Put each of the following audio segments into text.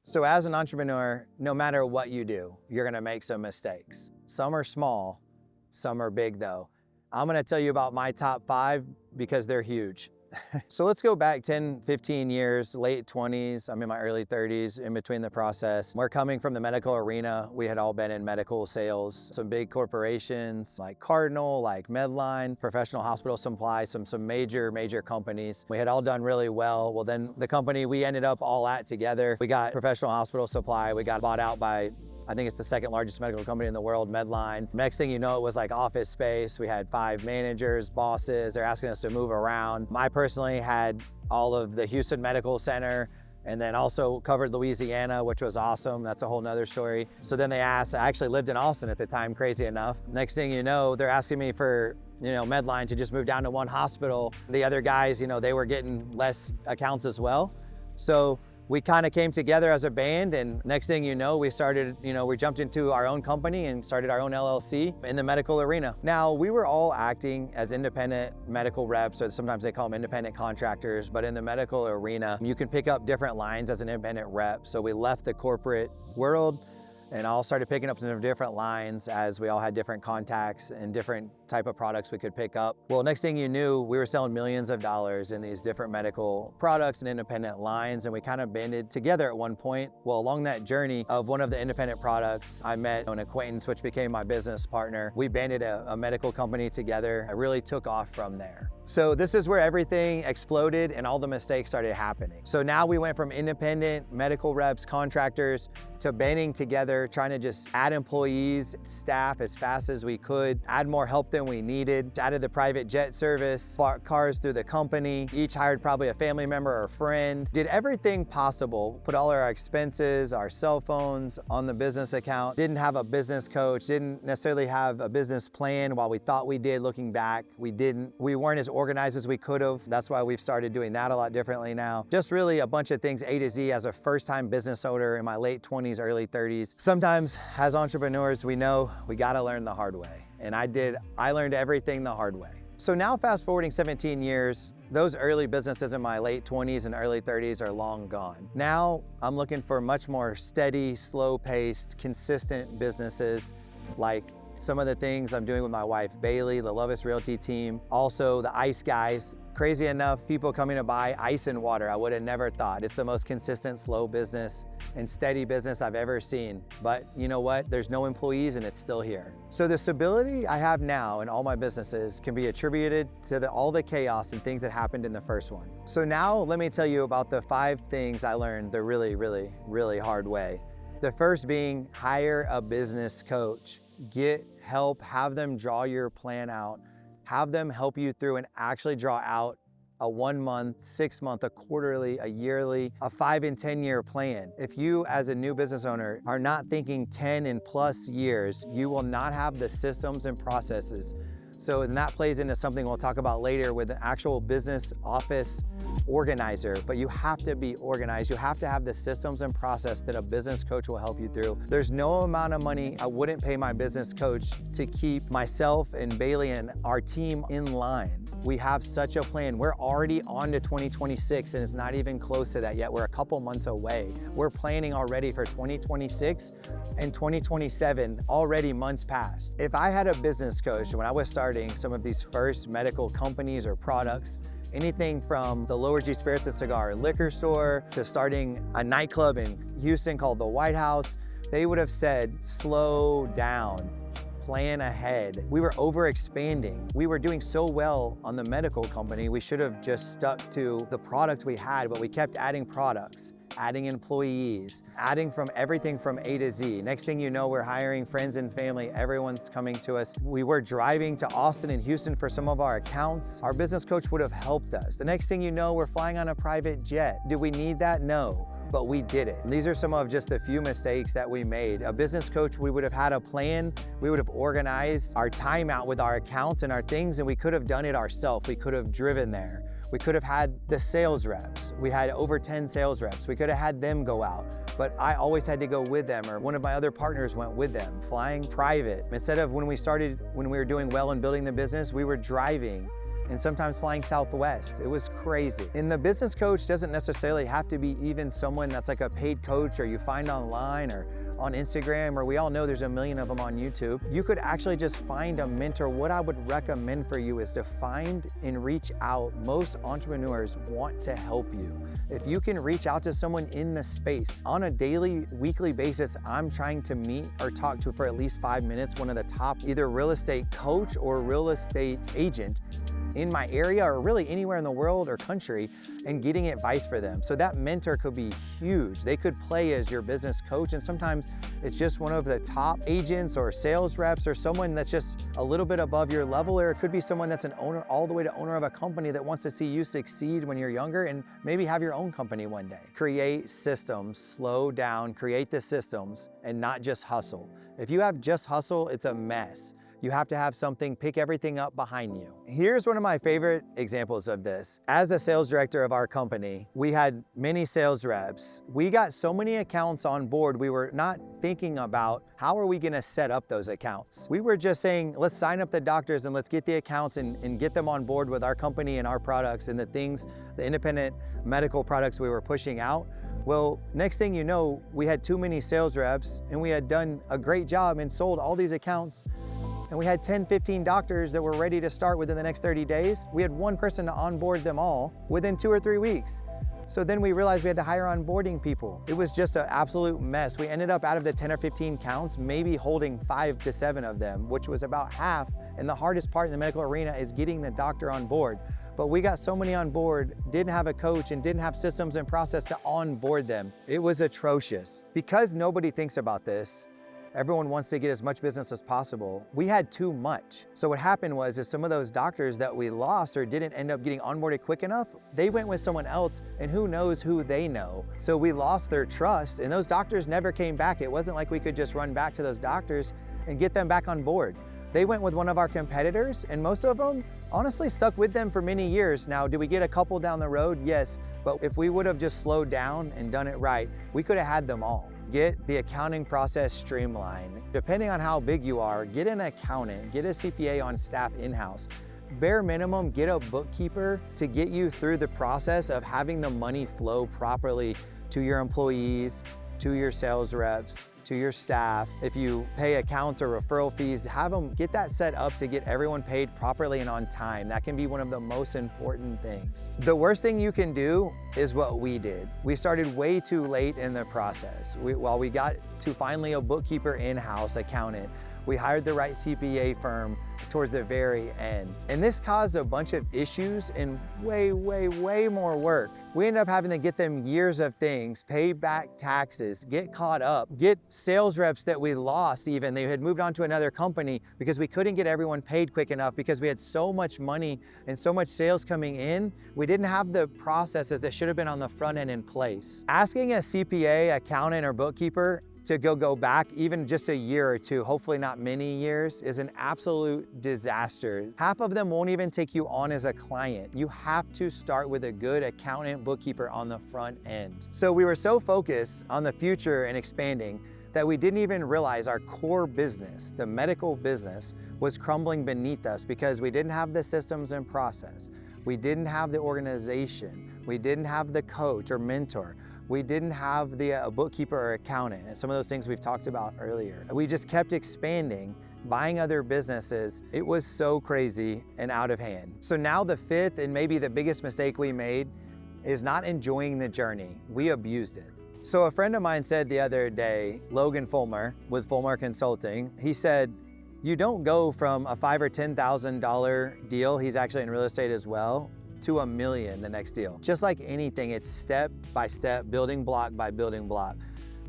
So as an entrepreneur, no matter what you do, you're gonna make some mistakes. Some are small, some are big though. I'm gonna tell you about my top 5 because they're huge. So let's go back 10, 15 years, late 20s. I'm in my early 30s, in between the process. We're coming from the medical arena. We had all been in medical sales. Some big corporations like Cardinal, like Medline, Professional Hospital Supply, some major companies. We had all done really well. Well, then the company we ended up all at together, we got Professional Hospital Supply. We got bought out by, I think it's the second largest medical company in the world, Medline. Next thing you know, it was like office space. We had 5 managers, bosses. They're asking us to move around. I personally had all of the Houston Medical Center and then also covered Louisiana, which was awesome. That's a whole nother story. So then they asked, I actually lived in Austin at the time, crazy enough. Next thing you know, they're asking me for Medline to just move down to one hospital. The other guys, they were getting less accounts as well. So we kind of came together as a band, and next thing you know, we started, we jumped into our own company and started our own LLC in the medical arena. Now, we were all acting as independent medical reps, or sometimes they call them independent contractors, but in the medical arena, you can pick up different lines as an independent rep. So we left the corporate world and all started picking up some different lines as we all had different contacts and different type of products we could pick up. Well, next thing you knew, we were selling millions of dollars in these different medical products and independent lines, and we kind of banded together at one point. Well, along that journey of one of the independent products, I met an acquaintance, which became my business partner. We banded a medical company together. It really took off from there. So this is where everything exploded and all the mistakes started happening. So now we went from independent medical reps, contractors, to banding together, trying to just add employees, staff as fast as we could, add more help than we needed, added the private jet service, bought cars through the company, each hired probably a family member or a friend, did everything possible, put all our expenses, our cell phones on the business account, didn't have a business coach, didn't necessarily have a business plan. While we thought we did, looking back, we didn't. We weren't as organized as we could have. That's why we've started doing that a lot differently now. Just really a bunch of things A to Z as a first-time business owner in my late 20s, early 30s. Sometimes as entrepreneurs, we know we gotta learn the hard way. And I learned everything the hard way. So now fast forwarding 17 years, those early businesses in my late 20s and early 30s are long gone. Now I'm looking for much more steady, slow-paced, consistent businesses like some of the things I'm doing with my wife, Bailey, the Lovis Realty team, also the ice guys. Crazy enough, people coming to buy ice and water. I would have never thought. It's the most consistent, slow business and steady business I've ever seen. But you know what? There's no employees and it's still here. So the stability I have now in all my businesses can be attributed to all the chaos and things that happened in the first one. So now let me tell you about the 5 things I learned the really hard way. The first being hire a business coach. Get help, have them draw your plan out, have them help you through and actually draw out a 1 month, 6 month, a quarterly, a yearly, a 5 and 10 year plan. If you as a new business owner are not thinking 10 and plus years, you will not have the systems and processes. So and that plays into something we'll talk about later with an actual business office organizer, but you have to be organized. You have to have the systems and process that a business coach will help you through. There's no amount of money I wouldn't pay my business coach to keep myself and Bailey and our team in line. We have such a plan. We're already on to 2026 and it's not even close to that yet. We're a couple months away. We're planning already for 2026 and 2027, already months past. If I had a business coach when I was starting some of these first medical companies or products, anything from the Lower G Spirits and Cigar liquor store to starting a nightclub in Houston called the White House, they would have said, slow down, plan ahead. We were over expanding. We were doing so well on the medical company, we should have just stuck to the product we had, but we kept adding products, adding employees, adding from everything from A to Z. Next thing you know, we're hiring friends and family. Everyone's coming to us. We were driving to Austin and Houston for some of our accounts. Our business coach would have helped us. The next thing you know, we're flying on a private jet. Do we need that? No. But we did it. And these are some of just the few mistakes that we made. A business coach, we would have had a plan. We would have organized our time out with our accounts and our things, and we could have done it ourselves. We could have driven there. We could have had the sales reps. We had over 10 sales reps. We could have had them go out, but I always had to go with them, or one of my other partners went with them, flying private. Instead of when we were doing well and building the business, we were driving and sometimes flying Southwest. It was crazy. And the business coach doesn't necessarily have to be even someone that's like a paid coach or you find online or on Instagram, or we all know there's a million of them on YouTube. You could actually just find a mentor. What I would recommend for you is to find and reach out. Most entrepreneurs want to help you. If you can reach out to someone in the space on a daily, weekly basis, I'm trying to meet or talk to for at least 5 minutes one of the top either real estate coach or real estate agent in my area or really anywhere in the world or country and getting advice for them. So that mentor could be huge. They could play as your business coach, and sometimes it's just one of the top agents or sales reps or someone that's just a little bit above your level, or it could be someone that's an owner all the way to owner of a company that wants to see you succeed when you're younger and maybe have your own company one day. Create systems, slow down, create the systems and not just hustle. If you have just hustle, it's a mess. You have to have something, pick everything up behind you. Here's one of my favorite examples of this. As the sales director of our company, we had many sales reps. We got so many accounts on board, we were not thinking about how are we gonna set up those accounts. We were just saying, let's sign up the doctors and let's get the accounts and get them on board with our company and our products and the things, the independent medical products we were pushing out. Well, next thing you know, we had too many sales reps and we had done a great job and sold all these accounts. And we had 10, 15 doctors that were ready to start within the next 30 days. We had one person to onboard them all within 2 or 3 weeks. So then we realized we had to hire onboarding people. It was just an absolute mess. We ended up out of the 10 or 15 counts, maybe holding 5 to 7 of them, which was about half. And the hardest part in the medical arena is getting the doctor on board. But we got so many on board, didn't have a coach and didn't have systems and process to onboard them. It was atrocious. Because nobody thinks about this, everyone wants to get as much business as possible. We had too much. So what happened was is some of those doctors that we lost or didn't end up getting onboarded quick enough, they went with someone else and who knows who they know. So we lost their trust and those doctors never came back. It wasn't like we could just run back to those doctors and get them back on board. They went with one of our competitors and most of them honestly stuck with them for many years. Now, did we get a couple down the road? Yes, but if we would have just slowed down and done it right, we could have had them all. Get the accounting process streamlined. Depending on how big you are, get an accountant, get a CPA on staff in-house. Bare minimum, get a bookkeeper to get you through the process of having the money flow properly to your employees, to your sales reps, to your staff. If you pay accounts or referral fees, have them get that set up to get everyone paid properly and on time. That can be one of the most important things. The worst thing you can do is what we did. We started way too late in the process. While we got to finally a bookkeeper in-house accountant, we hired the right CPA firm towards the very end. And this caused a bunch of issues and way more work. We ended up having to get them years of things, pay back taxes, get caught up, get sales reps that we lost even. They had moved on to another company because we couldn't get everyone paid quick enough because we had so much money and so much sales coming in. We didn't have the processes that should have been on the front end in place. Asking a CPA, accountant, or bookkeeper to go back even just a year or two, hopefully not many years, is an absolute disaster. Half of them won't even take you on as a client. You have to start with a good accountant, bookkeeper on the front end. So we were so focused on the future and expanding that we didn't even realize our core business, the medical business, was crumbling beneath us because we didn't have the systems and process. We didn't have the organization. We didn't have the coach or mentor. We didn't have the bookkeeper or accountant, and some of those things we've talked about earlier. We just kept expanding, buying other businesses. It was so crazy and out of hand. So now the fifth and maybe the biggest mistake we made is not enjoying the journey. We abused it. So a friend of mine said the other day, Logan Fulmer with Fulmer Consulting, he said, you don't go from a $5,000 or $10,000 deal, he's actually in real estate as well, to $1 million the next deal. Just like anything, it's step by step, building block by building block.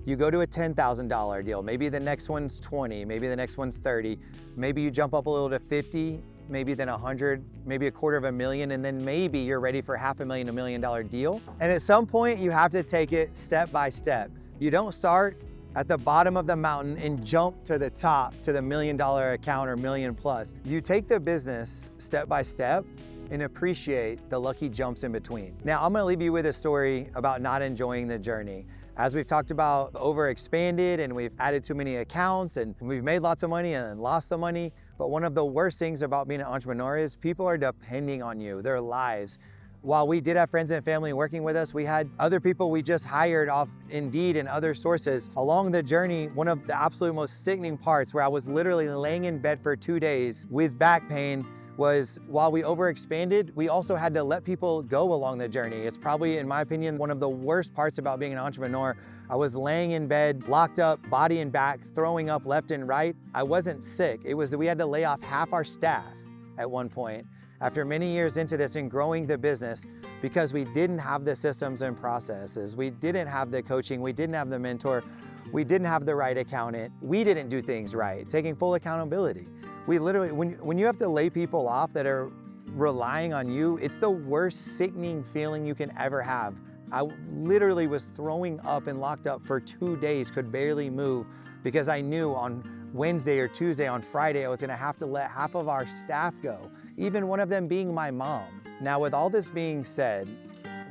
You go to a $10,000 deal, maybe the next one's 20, maybe the next one's 30, maybe you jump up a little to 50, maybe then 100, maybe $250,000, and then maybe you're ready for $500,000, $1 million deal. And at some point you have to take it step by step. You don't start at the bottom of the mountain and jump to the top to the $1 million account or million plus. You take the business step by step and appreciate the lucky jumps in between. Now, I'm gonna leave you with a story about not enjoying the journey. As we've talked about, over expanded and we've added too many accounts and we've made lots of money and lost the money, But one of the worst things about being an entrepreneur is people are depending on you, their lives. While we did have friends and family working with us, we had other people we just hired off Indeed and other sources. Along the journey, one of the absolute most sickening parts where I was literally laying in bed for 2 days with back pain was while we overexpanded, we also had to let people go along the journey. It's probably, in my opinion, one of the worst parts about being an entrepreneur. I was laying in bed, locked up, body and back, throwing up left and right. I wasn't sick. It was that we had to lay off half our staff at one point after many years into this and growing the business because we didn't have the systems and processes. We didn't have the coaching. We didn't have the mentor. We didn't have the right accountant. We didn't do things right, taking full accountability. We literally, when you have to lay people off that are relying on you, it's the worst sickening feeling you can ever have. I literally was throwing up and locked up for 2 days, could barely move because I knew on Wednesday or Tuesday, on Friday, I was gonna have to let half of our staff go, even one of them being my mom. Now, with all this being said,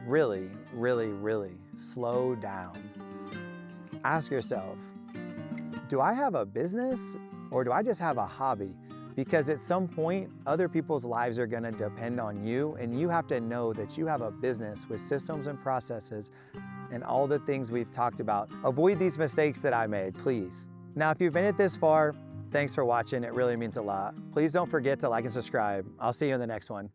really, really, really slow down. Ask yourself, do I have a business or do I just have a hobby? Because at some point, other people's lives are gonna depend on you, and you have to know that you have a business with systems and processes and all the things we've talked about. Avoid these mistakes that I made, please. Now, if you've made it this far, thanks for watching. It really means a lot. Please don't forget to like and subscribe. I'll see you in the next one.